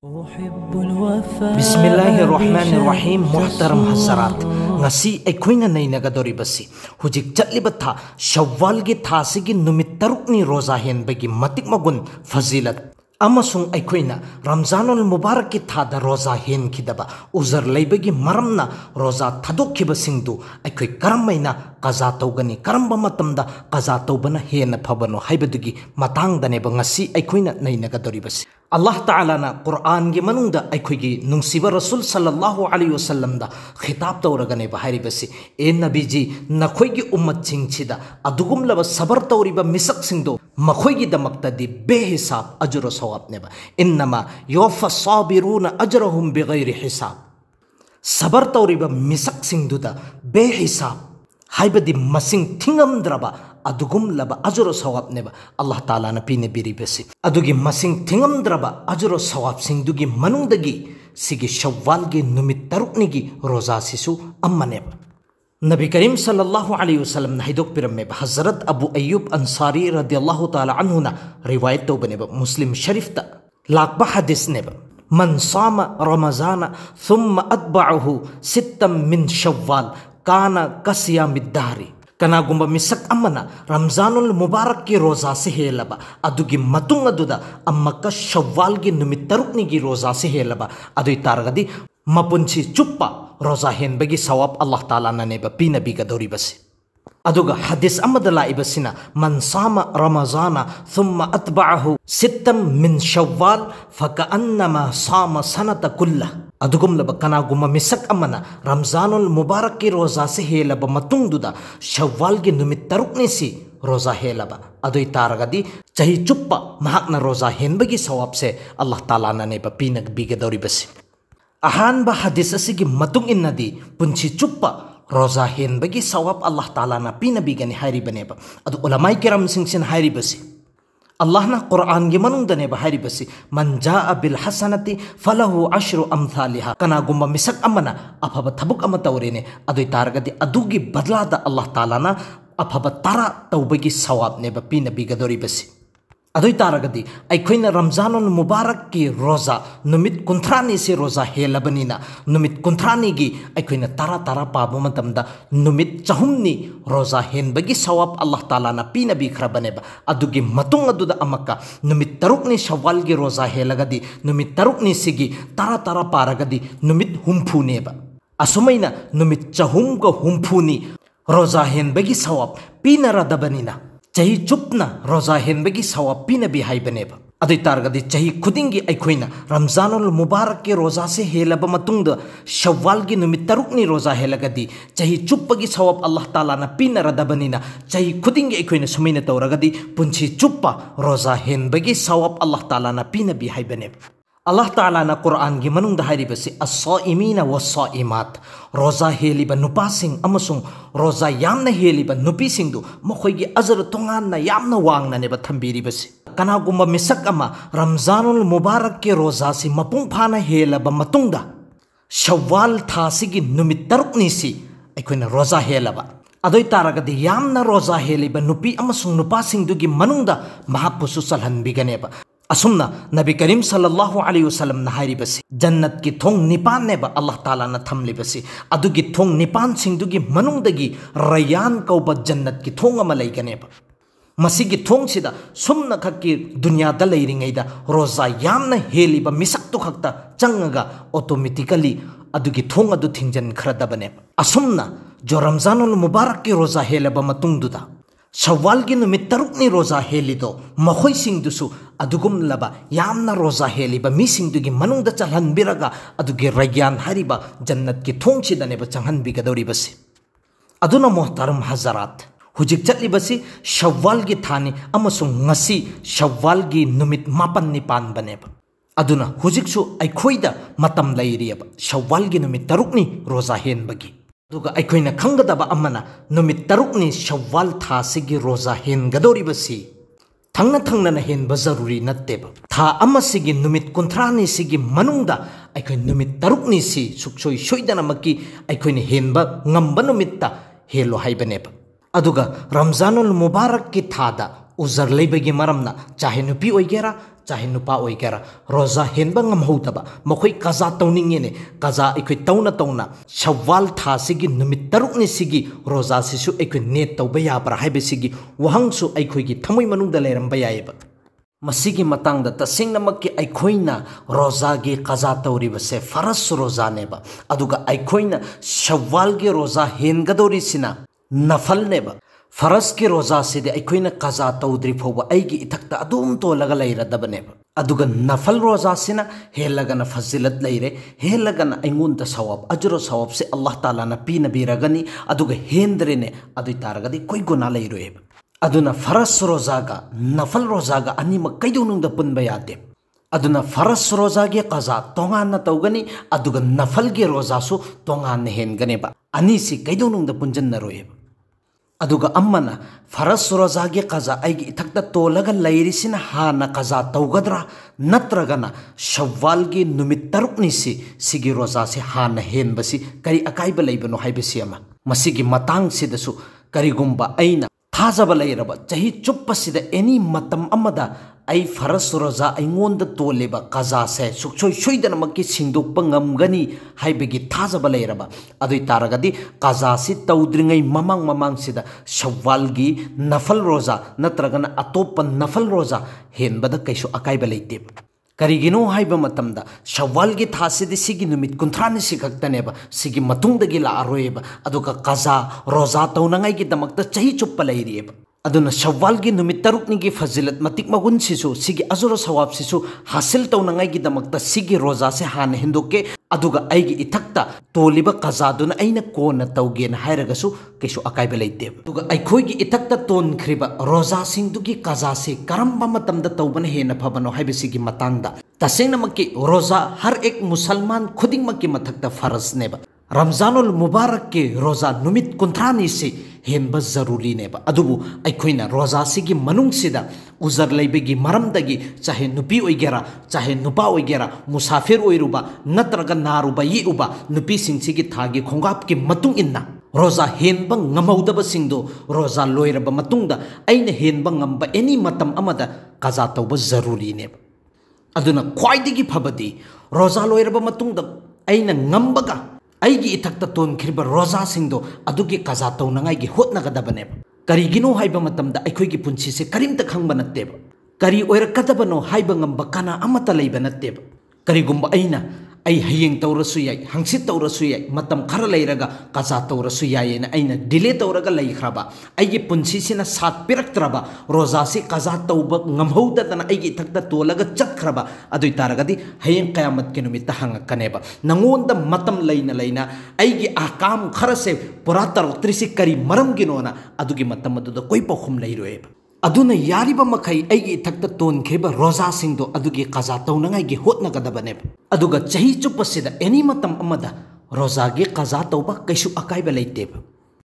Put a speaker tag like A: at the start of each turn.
A: बिस्मिल्लाहिर्रहमानिर्रहीम मुहतरम हज़रात ngasi aikoina nainagadori basi hujik chatliba tha shawwal gi tha sigi numit tarukni roza hen bagi matik magun fazilat amasung aikoina ramzanul mubarak ki tha da roza hen kidaba uzar leibagi maramna roza thadok kiba singdu aikoi karamaina qaza tawgani karamba matamda qaza tawbana hena phabano haibadugi matang dane ba ngasi aikoina nainagadori basi Allah Ta'ala na Quran gi manungda aikoigi nungsiba Rasul sallallahu alaihi wasallam da khitab tawragane bahari basi e nabiji nakhoigi ummat singchida adugum laba sabar tawriba misak singdo makhoigi damakta di behisab ajro sawab neba innama yuwaffa sabiruna ajrahum bighairi hisab sabar tawriba misak singdu da behisab haibadi masing thingamdraba adugum laba ajro sawab neba Allah Ta'ala na pine biri besi adugi masing thingamdraba ajro sawab singdugi manungdagi sigi shawwal gi numit tarukni gi roza sisu ammaneba Nabi Karim sallallahu alaihi wasallam na hidok piramme Hazrat Abu Ayyub Ansari radiyallahu ta'ala anhu na riwayat to baneba Muslim Sharif ta lakba hadis neba man sama ramazana thumma atba'ahu sittam min shawwal kana kasiyamid dahri kanagumba misak amana ramzanul mubarak ki roza se helaba adugi matung aduda ammaka shawwal gi numit tarukni gi roza se helaba adui targadi mapunchi chuppa roza hen bagi sawab Allah Ta'ala na neba pinabi ga dori basi aduga hadis amadala ibasina man sama ramazana thumma atba'ahu sittam min shawwal faka'annama sama sanata kullah adugum laba kanaguma misak amana ramzanul mubarak ki roza se helaba matungduda shawwal gi numit tarukni si roza helaba adui taragadi chahi chuppa mahakna roza henbagi sawab se Allah Ta'ala na neba pinag biga dori basi ahan ba hadis asigi matung innadi punchi chuppa roza henbagi sawab Allah Ta'ala na pinabigani hari baneba adu ulamai kiram singsin hari basi Allah na Quran gi manungdane ba hari basi man jaa bil hasanati falahu ashru amthaliha kana gumba misak amana afaba thabuk ama tawrene adui targadi adugi badlada Allah Ta'ala na afaba tara tawbagi sawab ne ba pinabiga dori basi adui taragadi aikoina ramzanul mubarak ki roza numit kuntrani se roza helabanina numit kuntrani gi aikoina tara tara pabu matamda numit chahumni roza henbagi sawab Allah Ta'ala na pinabi khrabaneba adugi matung aduda amaka numit tarukni shawwal gi roza helagadi numit tarukni sigi tara tara paragadi numit humphuneba asumaina numit chahum ga humphuni roza henbagi sawab pinaradabanina chahi chupna roza henbagi sawab pinabi haibaneba adui targadi chahi khudingi aikoina ramzanul mubarak ki roza se helaba matungda shawwal gi numit tarukni roza helagadi chahi chuppagi sawab Allah Ta'ala na pinaradabanina chahi khudingi aikoina sumaina tawragadi punchi chuppa roza henbagi sawab Allah Ta'ala na pinabi haibaneba Allah Ta'ala na Quran gi manungda hairibasi as-saimina was-saimat roza heliba nupasing amasung roza yamna heliba nupisingdu mokhoigi azar tonganna yamna wangna neba thambiribasi kanagumba misak ama ramzanul mubarak ke roza si mapung phana helaba matungda shawwal thasigi numit tarukni si aikoina roza helaba adoi taragadi yamna roza heliba nupi amasung nupasingdugi manungda mahapusu salhanbiganeba asumna Nabi Karim sallallahu alaihi wasallam na hairi basi jannat ki thong nipan neba Allah Ta'ala na thamli basi adugi thong nipan singdugi manungdagi rayyan kauba jannat ki thong ama laiganeba masigi thong sida sumna khakki dunya da leiringaida roza yamna heliba misak tu khakta changaga automatically adugi thong adu thingjan khradabane asumna jo ramzanul mubarak ki roza helaba matungduda shawwal gi numit tarukni roza helido makhoi singdusu adugum laba yamna roza heliba mi singdugi manungda chalhanbiraga adugi ragyan hariba jannat ki thongchidane ba changhanbiga dori basi aduna muhtaram hazarat hujik chatli basi shawwal gi thani amasung ngasi shawwal gi numit mapan nipan baneba aduna hujiksu aikhoida matam lairiyaba shawwal gi numit tarukni roza henbagi duga aikoina khangadaba amana numit tarukni shawwal thasigi roza hengadori basi thangna thangna na hen bazaruri natteba tha amasigi numit kuntrani sigi manungda aikoi numit tarukni si suksoi soidana maki aikoina henba ngamba numitta helo haibaneba aduga ramzanul mubarak ki thada uzar leibagi maramna chahe nupi oigera चाहे नुपा ओइगेरा रोजा हेनबा ngamhodaba मखोई kaza tawningne kaza ekhoi tawna shawwal tha sigi numit taruk ni sigi roza sisu ekhoi net tawba yabra haibe sigi wahangsu ekhoi gi thamoi manungda leiramba yaiba masigi matangda tasingnamakki aikoina roza gi qaza tawribase faras roza neba aduga aikoina shawwal gi roza hengadori sina nafal neba faras ki roza sidi aikoina qaza tawdri phoba aigi ithakta adum to laga leiradabneba aduga nafal roza sina helagana fazilat leire helagana aingunta sawab ajro sawab se Allah taala na pina biragani aduga hendrene adu taragadi koi guna leiroeba aduna faras rozaga nafal rozaga anima kaidunungda punba yade aduna faras rozage qaza tonganna tawgani aduga nafal ge roza su tonganna henganeba anisi kaidunungda punjanna roeba aduga ammana faras rozage qaza aigi ithakta tolaga lairisina hana qaza tawgadra natragana shawwal ge numit tarukni sigi roza se hana henbasi kari akaiba leibano haibesi ama masigi matang sidasu karigumba aina थाजब लेरब चाही चुप्पसिदा any मतम अमदा आई फरस रोजा aingonda toleba qaza se suksoi soidanamaki singdokpa ngamgani haibegi थाजब लेरब adui taragadi qaza si tawdringai mamang sida shawwal gi nafal roza natragana atopa nafal roza henbada kaisu akaiba leite karigino haiba matamda shawwal gi thasidi sigi numit kuntrani sikaktaneba sigi matungdagi la aroeba aduka qaza roza tawnangai gi damakta chahi chuppa leirieba aduna shawwal gi numit tarukni gi fazilat matik magun sisu sigi azura sawab sisu hasil tawnangai gi damakta sigi roza se han hindoke aduga aigi ithakta toliba qaza duna aina kona tawgen hairagasu kaisu akaiba leite aduga aikhoi gi ithakta ton khriba roza singdugi qaza se karamba matamda tawbana hena phabano haibisigi matangda tasengnamakki roza har ek musalman khudingmakki mathakta faraz neba Ramzanul Mubarak ke roza numit kuntrani se henba zaruri neba adubu aikoina roza sigi manung sida uzar leibegi maramdagi chahe nupi oigera chahe nupa oigera musafir oiruba natraga naruba yiuba nupi singsigi thagi khongap ki matung inna roza henba ngamaudaba singdo roza loiraba matungda aina henba ngamba eni matam amada qaza tawba zaruri neba aduna khwaidigi phabadi roza loiraba matungda aina ngambaga aigi ithakta ton khriba roza singdo adugi qaza tawnangai gi hotnagadabane karigino haiba matamda aikhoigi punsi se karimta khangba natteba kari oirakadabano haiba ngamba kana amata leiba natteba karigumba aina ai hayeng tawrasu yai hangsit tawrasu yai matam khara leiraga qaza tawrasu yai na aina delay tawraga leikhaba aigi punsi sina sat piraktraba roza se qaza tawba ngamhouda dana aigi ithakta tolaga chatkraba adui taragadi hayeng qiyamat ke numita hangakaneba nangonda matam leina aigi ahkam khara se puratar trisi kari maram ginona adugi matam aduda koi pakhum leiroeba aduna yariba makai aigi ithakta ton khriba roza singdo adugi qaza tawnangai gi hotnagadabane aduga chahi chupasida eni matam amada roza gi qaza tawba kaisu akaiba leiteba